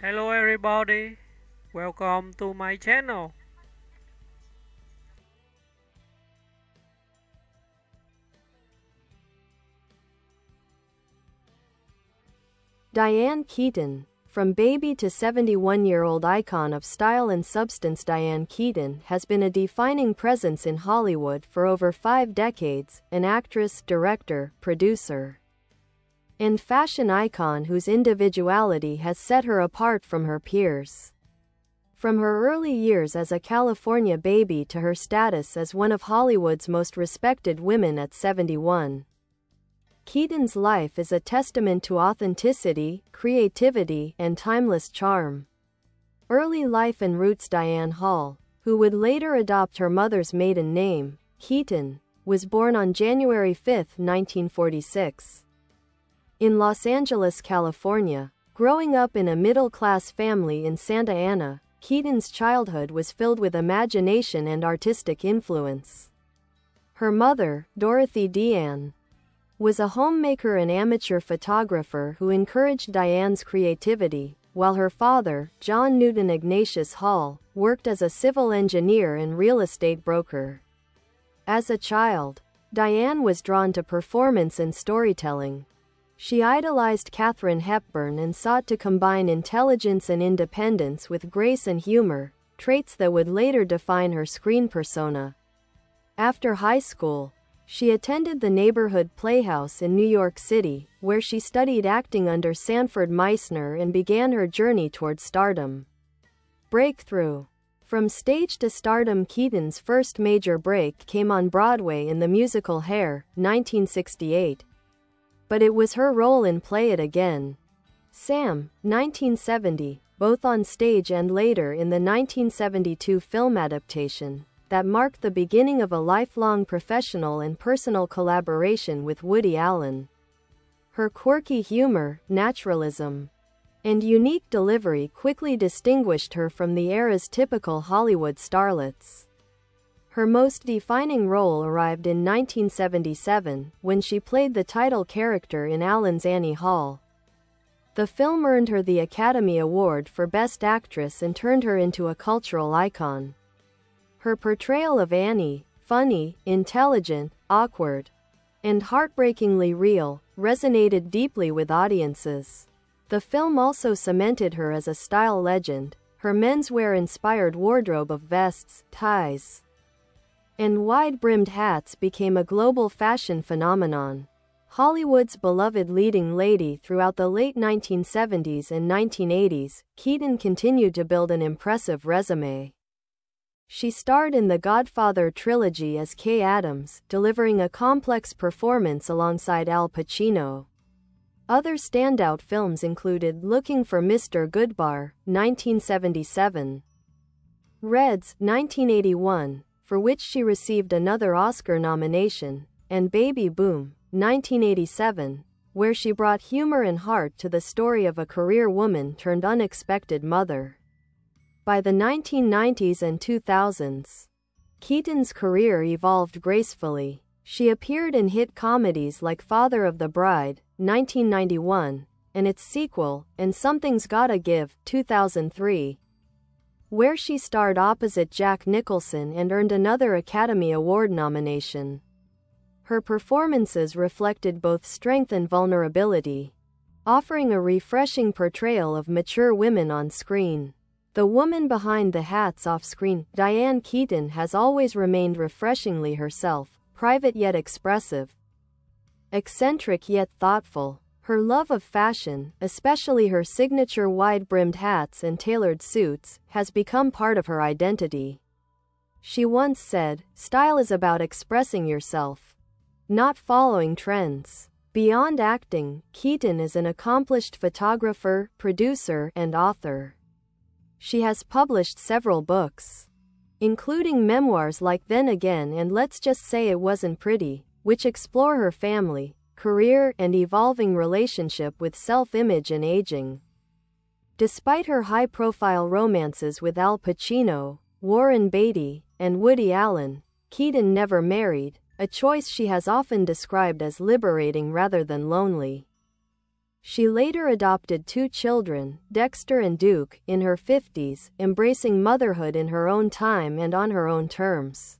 Hello everybody, welcome to my channel. Diane Keaton. From baby to 71-year-old icon of style and substance, Diane Keaton has been a defining presence in Hollywood for over 5 decades, an actress, director, producer, and fashion icon whose individuality has set her apart from her peers. From her early years as a California baby to her status as one of Hollywood's most respected women at 71. Keaton's life is a testament to authenticity, creativity, and timeless charm. Early life and roots. Diane Hall, who would later adopt her mother's maiden name, Keaton, was born on January 5, 1946. In Los Angeles, California. Growing up in a middle-class family in Santa Ana, Keaton's childhood was filled with imagination and artistic influence. Her mother, Dorothy Diane, was a homemaker and amateur photographer who encouraged Diane's creativity, while her father, John Newton Ignatius Hall, worked as a civil engineer and real estate broker. As a child, Diane was drawn to performance and storytelling. She idolized Katharine Hepburn and sought to combine intelligence and independence with grace and humor, traits that would later define her screen persona. After high school, she attended the Neighborhood Playhouse in New York City, where she studied acting under Sanford Meisner and began her journey toward stardom. Breakthrough. From stage to stardom. Keaton's first major break came on Broadway in the musical Hair, 1968. But it was her role in Play It Again, Sam, 1970, both on stage and later in the 1972 film adaptation, that marked the beginning of a lifelong professional and personal collaboration with Woody Allen. Her quirky humor, naturalism, and unique delivery quickly distinguished her from the era's typical Hollywood starlets. Her most defining role arrived in 1977, when she played the title character in Allen's Annie Hall. The film earned her the Academy Award for Best Actress and turned her into a cultural icon. Her portrayal of Annie, funny, intelligent, awkward, and heartbreakingly real, resonated deeply with audiences. The film also cemented her as a style legend. Her menswear-inspired wardrobe of vests, ties, and wide-brimmed hats became a global fashion phenomenon. Hollywood's beloved leading lady throughout the late 1970s and 1980s, Keaton continued to build an impressive resume. She starred in the Godfather trilogy as Kay Adams, delivering a complex performance alongside Al Pacino. Other standout films included Looking for Mr. Goodbar, 1977, Reds, 1981, for which she received another Oscar nomination, and Baby Boom, 1987, where she brought humor and heart to the story of a career woman turned unexpected mother. By the 1990s and 2000s, Keaton's career evolved gracefully. She appeared in hit comedies like Father of the Bride, 1991, and its sequel, And Something's Gotta Give, 2003, where she starred opposite Jack Nicholson and earned another Academy Award nomination. Her performances reflected both strength and vulnerability, offering a refreshing portrayal of mature women on screen. The woman behind the hats off-screen, Diane Keaton has always remained refreshingly herself, private yet expressive, eccentric yet thoughtful. Her love of fashion, especially her signature wide-brimmed hats and tailored suits, has become part of her identity. She once said, "Style is about expressing yourself, not following trends." Beyond acting, Keaton is an accomplished photographer, producer, and author. She has published several books, including memoirs like Then Again and Let's Just Say It Wasn't Pretty, which explore her family, career, and evolving relationship with self-image and aging. Despite her high-profile romances with Al Pacino, Warren Beatty, and Woody Allen, Keaton never married, a choice she has often described as liberating rather than lonely. She later adopted 2 children, Dexter and Duke, in her 50s, embracing motherhood in her own time and on her own terms.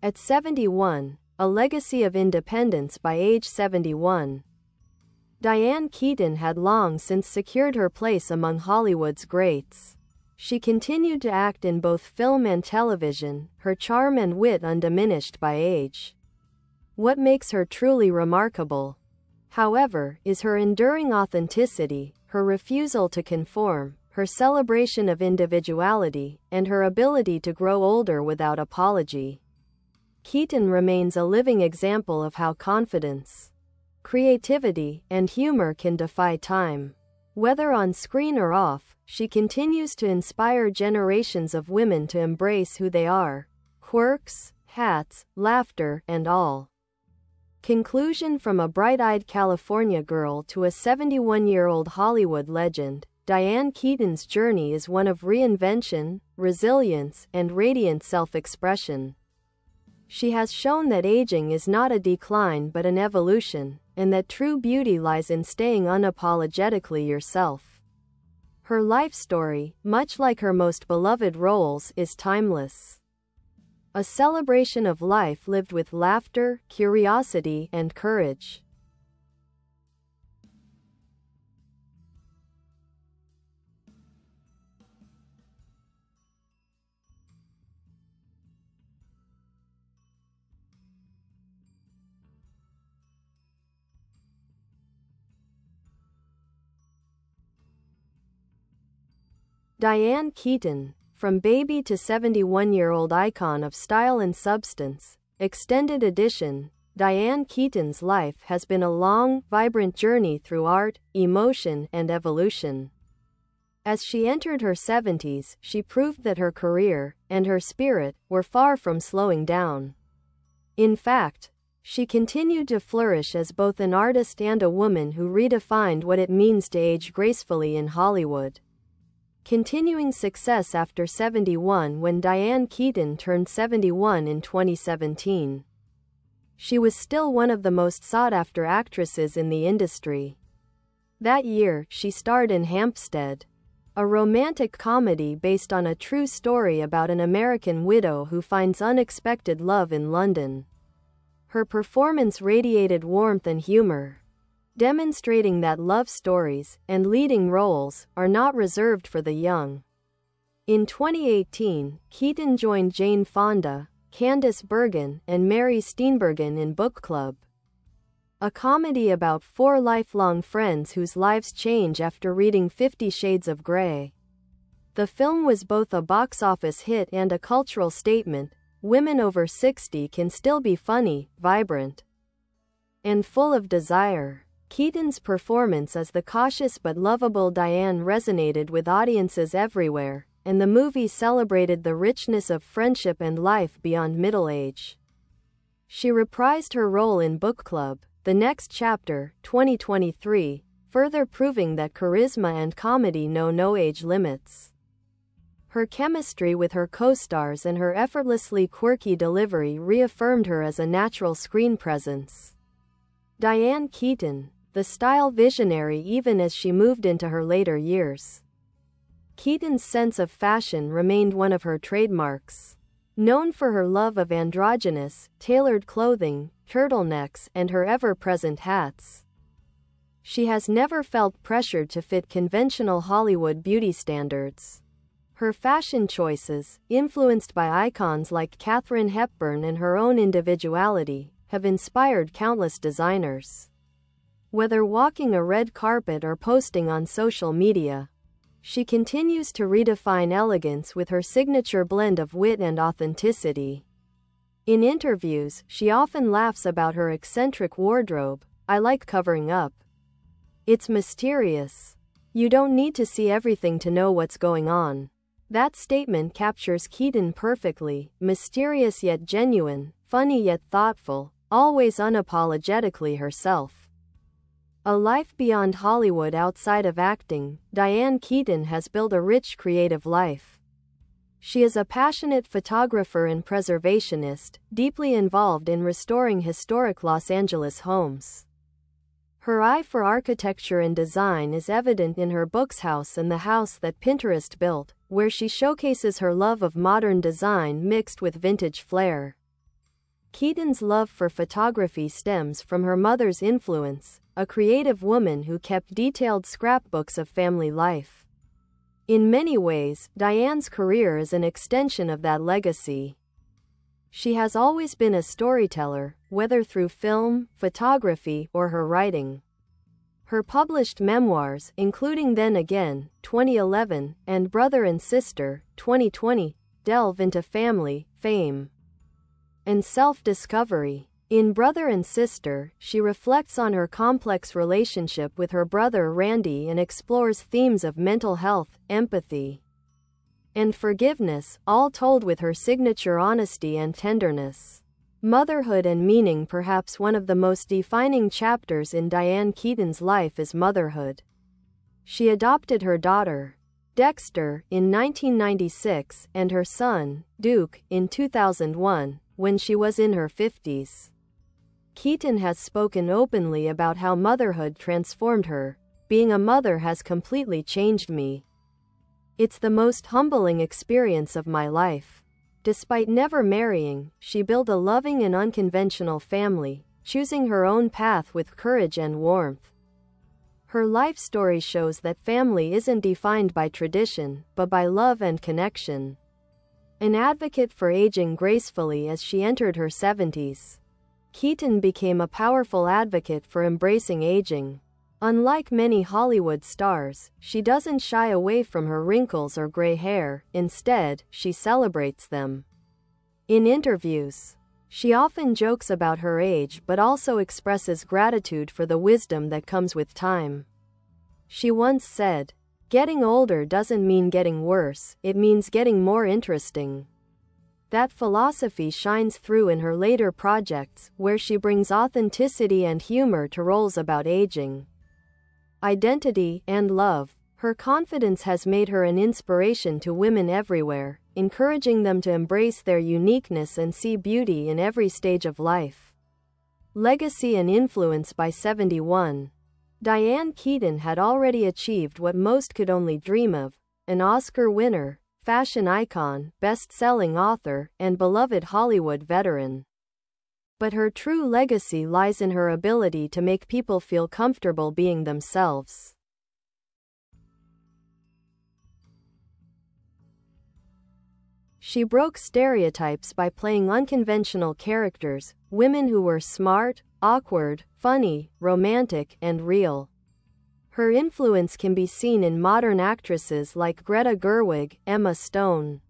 At 71, a legacy of independence by age 71. Diane Keaton had long since secured her place among Hollywood's greats. She continued to act in both film and television, her charm and wit undiminished by age. What makes her truly remarkable, however, is her enduring authenticity, her refusal to conform, her celebration of individuality, and her ability to grow older without apology. Keaton remains a living example of how confidence, creativity, and humor can defy time. Whether on screen or off, she continues to inspire generations of women to embrace who they are, quirks, hats, laughter, and all. Conclusion: from a bright-eyed California girl to a 71-year-old Hollywood legend, Diane Keaton's journey is one of reinvention, resilience, and radiant self-expression. She has shown that aging is not a decline but an evolution, and that true beauty lies in staying unapologetically yourself. Her life story, much like her most beloved roles, is timeless. A celebration of life lived with laughter, curiosity, and courage. Diane Keaton, from baby to 71-year-old icon of style and substance. Extended edition. Diane Keaton's life has been a long, vibrant journey through art, emotion, and evolution. As she entered her 70s, she proved that her career and her spirit were far from slowing down. In fact, she continued to flourish as both an artist and a woman who redefined what it means to age gracefully in Hollywood. Continuing success after 71 when Diane Keaton turned 71 in 2017. She was still one of the most sought-after actresses in the industry. That year, she starred in Hampstead, a romantic comedy based on a true story about an American widow who finds unexpected love in London. Her performance radiated warmth and humor, demonstrating that love stories and leading roles are not reserved for the young. In 2018, Keaton joined Jane Fonda, Candice Bergen, and Mary Steenburgen in Book Club, a comedy about 4 lifelong friends whose lives change after reading 50 Shades of Grey. The film was both a box office hit and a cultural statement. Women over 60 can still be funny, vibrant, and full of desire. Keaton's performance as the cautious but lovable Diane resonated with audiences everywhere, and the movie celebrated the richness of friendship and life beyond middle age. She reprised her role in Book Club, The Next Chapter, 2023, further proving that charisma and comedy know no age limits. Her chemistry with her co-stars and her effortlessly quirky delivery reaffirmed her as a natural screen presence. Diane Keaton, the style visionary even as she moved into her later years. Keaton's sense of fashion remained one of her trademarks. Known for her love of androgynous, tailored clothing, turtlenecks, and her ever-present hats, she has never felt pressured to fit conventional Hollywood beauty standards. Her fashion choices, influenced by icons like Katharine Hepburn and her own individuality, have inspired countless designers. Whether walking a red carpet or posting on social media, she continues to redefine elegance with her signature blend of wit and authenticity. In interviews, she often laughs about her eccentric wardrobe. "I like covering up. It's mysterious. You don't need to see everything to know what's going on." That statement captures Keaton perfectly: mysterious yet genuine, funny yet thoughtful, always unapologetically herself. A life beyond Hollywood. Outside of acting, Diane Keaton has built a rich creative life. She is a passionate photographer and preservationist, deeply involved in restoring historic Los Angeles homes. Her eye for architecture and design is evident in her books House and the House That Pinterest Built, where she showcases her love of modern design mixed with vintage flair. Keaton's love for photography stems from her mother's influence, a creative woman who kept detailed scrapbooks of family life. In many ways, Diane's career is an extension of that legacy. She has always been a storyteller, whether through film, photography, or her writing. Her published memoirs, including Then Again, 2011, and Brother and Sister, 2020, delve into family, fame, and self-discovery. In Brother and Sister, she reflects on her complex relationship with her brother Randy and explores themes of mental health, empathy, and forgiveness, all told with her signature honesty and tenderness. Motherhood and meaning. Perhaps one of the most defining chapters in Diane Keaton's life is motherhood. She adopted her daughter, Dexter, in 1996, and her son, Duke, in 2001, when she was in her 50s. Keaton has spoken openly about how motherhood transformed her. Being a mother has completely changed me. It's the most humbling experience of my life. Despite never marrying, she built a loving and unconventional family, choosing her own path with courage and warmth. Her life story shows that family isn't defined by tradition, but by love and connection. An advocate for aging gracefully as she entered her 70s, Keaton became a powerful advocate for embracing aging. Unlike many Hollywood stars, she doesn't shy away from her wrinkles or gray hair. Instead, she celebrates them. In interviews, she often jokes about her age but also expresses gratitude for the wisdom that comes with time. She once said, "Getting older doesn't mean getting worse, it means getting more interesting." That philosophy shines through in her later projects, where she brings authenticity and humor to roles about aging, identity, and love. Her confidence has made her an inspiration to women everywhere, encouraging them to embrace their uniqueness and see beauty in every stage of life. Legacy and influence. By 71, Diane Keaton had already achieved what most could only dream of: an Oscar winner, fashion icon, best-selling author, and beloved Hollywood veteran. But her true legacy lies in her ability to make people feel comfortable being themselves. She broke stereotypes by playing unconventional characters, women who were smart, awkward, funny, romantic, and real. Her influence can be seen in modern actresses like Greta Gerwig, Emma Stone,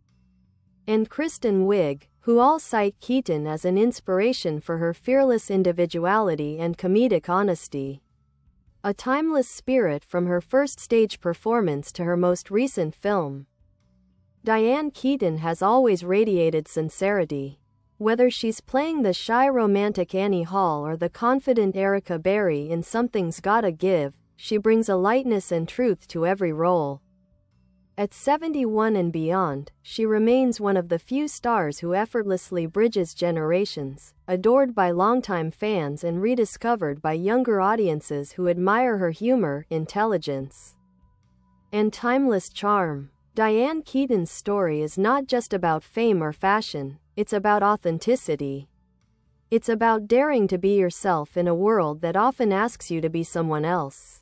and Kristen Wiig, who all cite Keaton as an inspiration for her fearless individuality and comedic honesty. A timeless spirit from her first stage performance to her most recent film, Diane Keaton has always radiated sincerity. Whether she's playing the shy romantic Annie Hall or the confident Erica Berry in Something's Gotta Give, she brings a lightness and truth to every role. At 71 and beyond, she remains one of the few stars who effortlessly bridges generations, adored by longtime fans and rediscovered by younger audiences who admire her humor, intelligence, and timeless charm. Diane Keaton's story is not just about fame or fashion, it's about authenticity. It's about daring to be yourself in a world that often asks you to be someone else.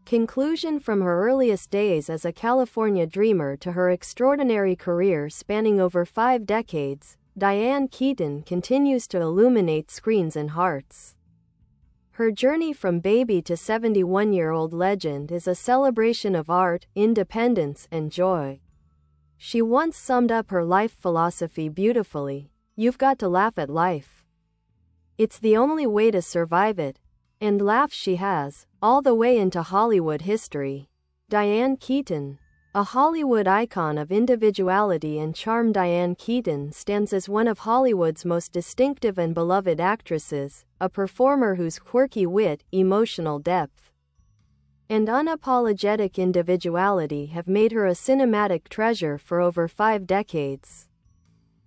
Conclusion. From her earliest days as a California dreamer to her extraordinary career spanning over 5 decades, Diane Keaton continues to illuminate screens and hearts. Her journey from baby to 71-year-old legend is a celebration of art, independence, and joy. She once summed up her life philosophy beautifully: "You've got to laugh at life. It's the only way to survive it." And laugh she has, all the way into Hollywood history. Diane Keaton, a Hollywood icon of individuality and charm. Diane Keaton stands as one of Hollywood's most distinctive and beloved actresses, a performer whose quirky wit, emotional depth, and unapologetic individuality have made her a cinematic treasure for over 5 decades.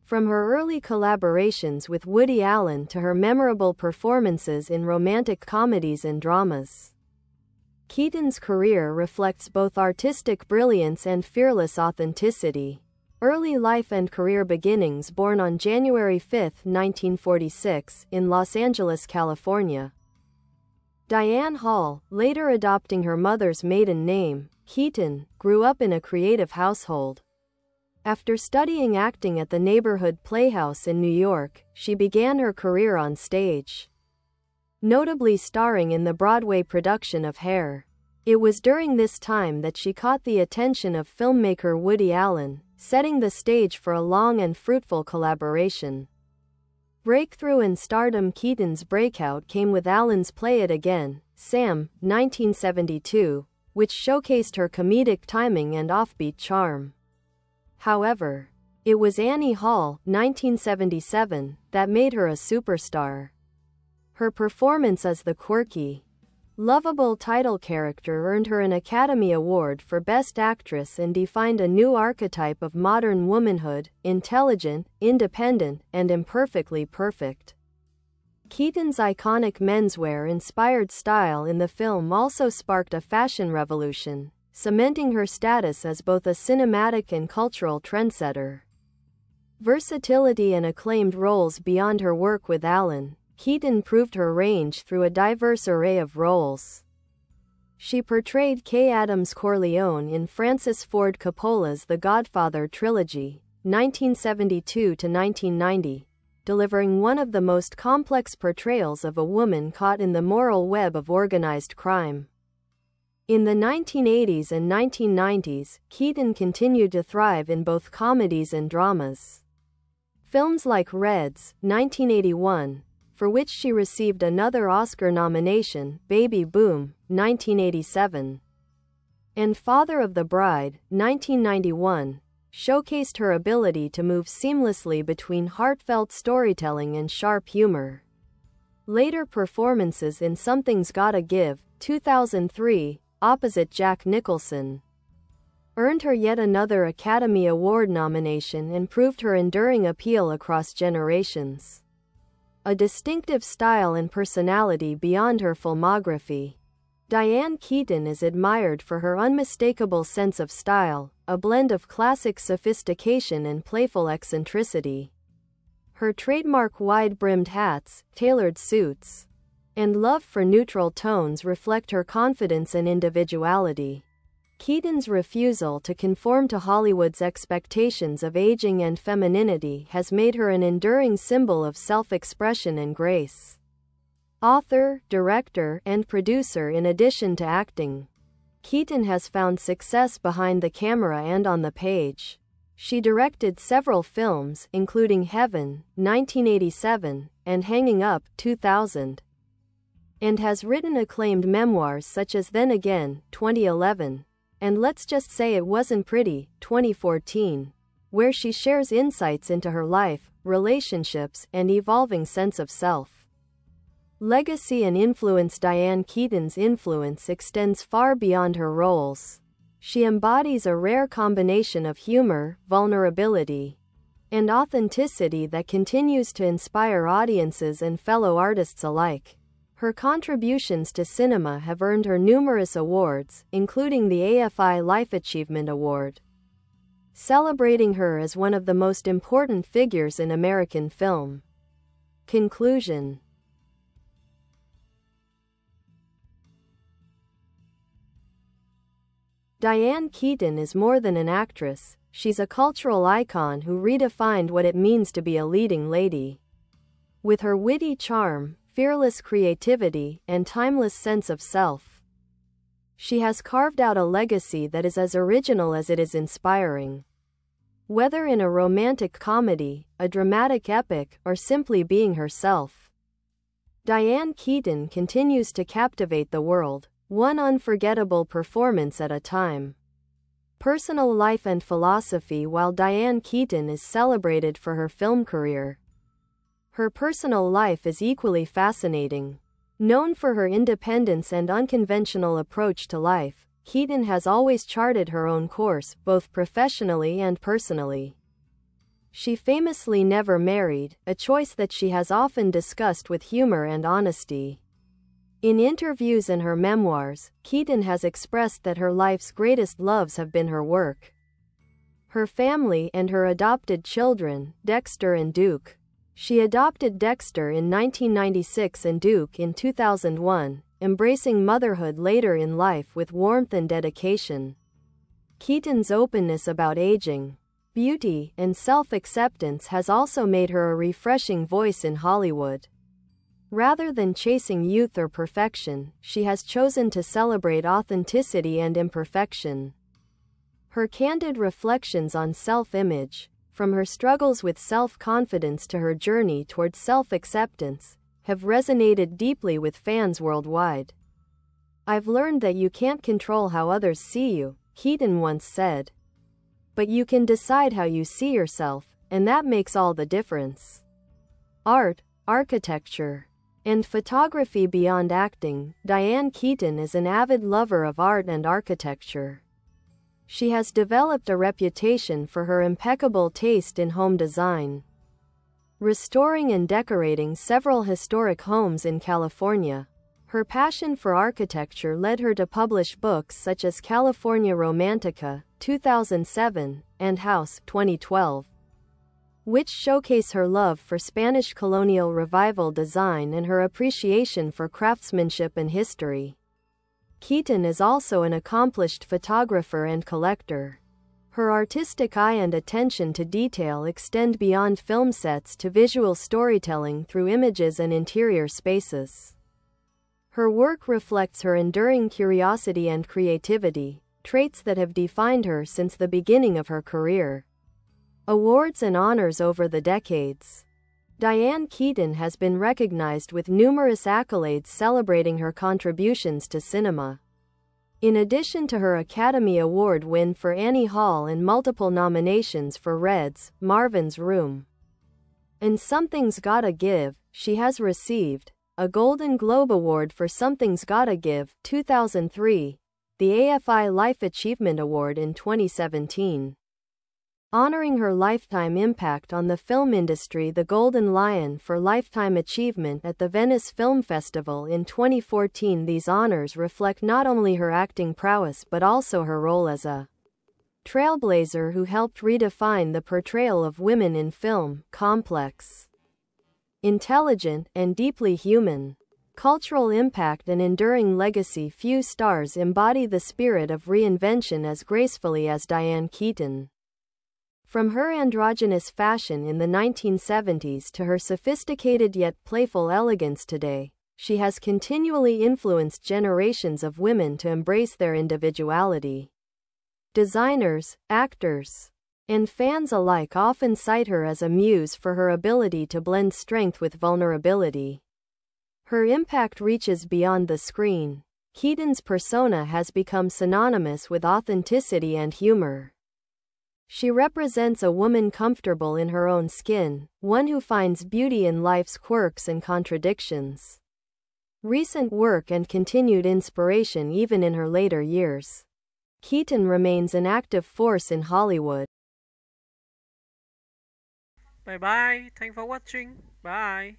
From her early collaborations with Woody Allen to her memorable performances in romantic comedies and dramas, Keaton's career reflects both artistic brilliance and fearless authenticity. Early life and career beginnings. Born on January 5, 1946, in Los Angeles, California, Diane Hall, later adopting her mother's maiden name, Keaton, grew up in a creative household. After studying acting at the Neighborhood Playhouse in New York, she began her career on stage, notably starring in the Broadway production of Hair. It was during this time that she caught the attention of filmmaker Woody Allen, setting the stage for a long and fruitful collaboration. Breakthrough and stardom. Keaton's breakout came with Allen's Play It Again, Sam, 1972, which showcased her comedic timing and offbeat charm. However, it was Annie Hall, 1977, that made her a superstar. Her performance as the quirky, lovable title character earned her an Academy Award for Best Actress and defined a new archetype of modern womanhood: intelligent, independent, and imperfectly perfect. Keaton's iconic menswear-inspired style in the film also sparked a fashion revolution, cementing her status as both a cinematic and cultural trendsetter. Versatility and acclaimed roles. Beyond her work with Allen, Keaton proved her range through a diverse array of roles. She portrayed Kay Adams Corleone in Francis Ford Coppola's The Godfather trilogy, 1972–1990, delivering one of the most complex portrayals of a woman caught in the moral web of organized crime. In the 1980s and 1990s, Keaton continued to thrive in both comedies and dramas. Films like Reds, 1981, for which she received another Oscar nomination, Baby Boom, 1987, and Father of the Bride, 1991, showcased her ability to move seamlessly between heartfelt storytelling and sharp humor. Later performances in Something's Gotta Give, 2003, opposite Jack Nicholson, earned her yet another Academy Award nomination and proved her enduring appeal across generations. A distinctive style and personality. Beyond her filmography, Diane Keaton is admired for her unmistakable sense of style, a blend of classic sophistication and playful eccentricity. Her trademark wide-brimmed hats, tailored suits, and love for neutral tones reflect her confidence and individuality. Keaton's refusal to conform to Hollywood's expectations of aging and femininity has made her an enduring symbol of self-expression and grace. Author, director, and producer. In addition to acting, Keaton has found success behind the camera and on the page. She directed several films, including Heaven, 1987, and Hanging Up, 2000, and has written acclaimed memoirs such as Then Again, 2011, and Let's Just Say It Wasn't Pretty, 2014, where she shares insights into her life, relationships, and evolving sense of self. Legacy and influence. Diane Keaton's influence extends far beyond her roles. She embodies a rare combination of humor, vulnerability, and authenticity that continues to inspire audiences and fellow artists alike. Her contributions to cinema have earned her numerous awards, including the AFI Life Achievement Award, celebrating her as one of the most important figures in American film. Conclusion. Diane Keaton is more than an actress, she's a cultural icon who redefined what it means to be a leading lady. With her witty charm, fearless creativity, and timeless sense of self, she has carved out a legacy that is as original as it is inspiring. Whether in a romantic comedy, a dramatic epic, or simply being herself, Diane Keaton continues to captivate the world, one unforgettable performance at a time. Personal life and philosophy. While Diane Keaton is celebrated for her film career, her personal life is equally fascinating. Known for her independence and unconventional approach to life, Keaton has always charted her own course, both professionally and personally. She famously never married, a choice that she has often discussed with humor and honesty. In interviews and her memoirs, Keaton has expressed that her life's greatest loves have been her work, her family, and her adopted children, Dexter and Duke. She adopted Dexter in 1996 and Duke in 2001, embracing motherhood later in life with warmth and dedication. Keaton's openness about aging, beauty, and self-acceptance has also made her a refreshing voice in Hollywood. Rather than chasing youth or perfection, she has chosen to celebrate authenticity and imperfection. Her candid reflections on self-image, from her struggles with self-confidence to her journey towards self-acceptance, have resonated deeply with fans worldwide. "I've learned that you can't control how others see you," Keaton once said. "But you can decide how you see yourself, and that makes all the difference." Art, architecture, and photography. Beyond acting, Diane Keaton is an avid lover of art and architecture. She has developed a reputation for her impeccable taste in home design, restoring and decorating several historic homes in California. Her passion for architecture led her to publish books such as California Romantica, 2007, and House, 2012, which showcase her love for Spanish colonial revival design and her appreciation for craftsmanship and history. Keaton is also an accomplished photographer and collector. Her artistic eye and attention to detail extend beyond film sets to visual storytelling through images and interior spaces. Her work reflects her enduring curiosity and creativity, traits that have defined her since the beginning of her career. Awards and honors over the decades. Diane Keaton has been recognized with numerous accolades celebrating her contributions to cinema. In addition to her Academy Award win for Annie Hall and multiple nominations for Red's, Marvin's Room, and Something's Gotta Give, she has received a Golden Globe Award for Something's Gotta Give, 2003, the AFI Life Achievement Award in 2017. Honoring her lifetime impact on the film industry, the Golden Lion for Lifetime Achievement at the Venice Film Festival in 2014. These honors reflect not only her acting prowess but also her role as a trailblazer who helped redefine the portrayal of women in film. Complex, intelligent, and deeply human. Cultural impact and enduring legacy. Few stars embody the spirit of reinvention as gracefully as Diane Keaton. From her androgynous fashion in the 1970s to her sophisticated yet playful elegance today, she has continually influenced generations of women to embrace their individuality. Designers, actors, and fans alike often cite her as a muse for her ability to blend strength with vulnerability. Her impact reaches beyond the screen. Keaton's persona has become synonymous with authenticity and humor. She represents a woman comfortable in her own skin, one who finds beauty in life's quirks and contradictions. Recent work and continued inspiration even in her later years. Keaton remains an active force in Hollywood. Bye bye. Thanks for watching. Bye.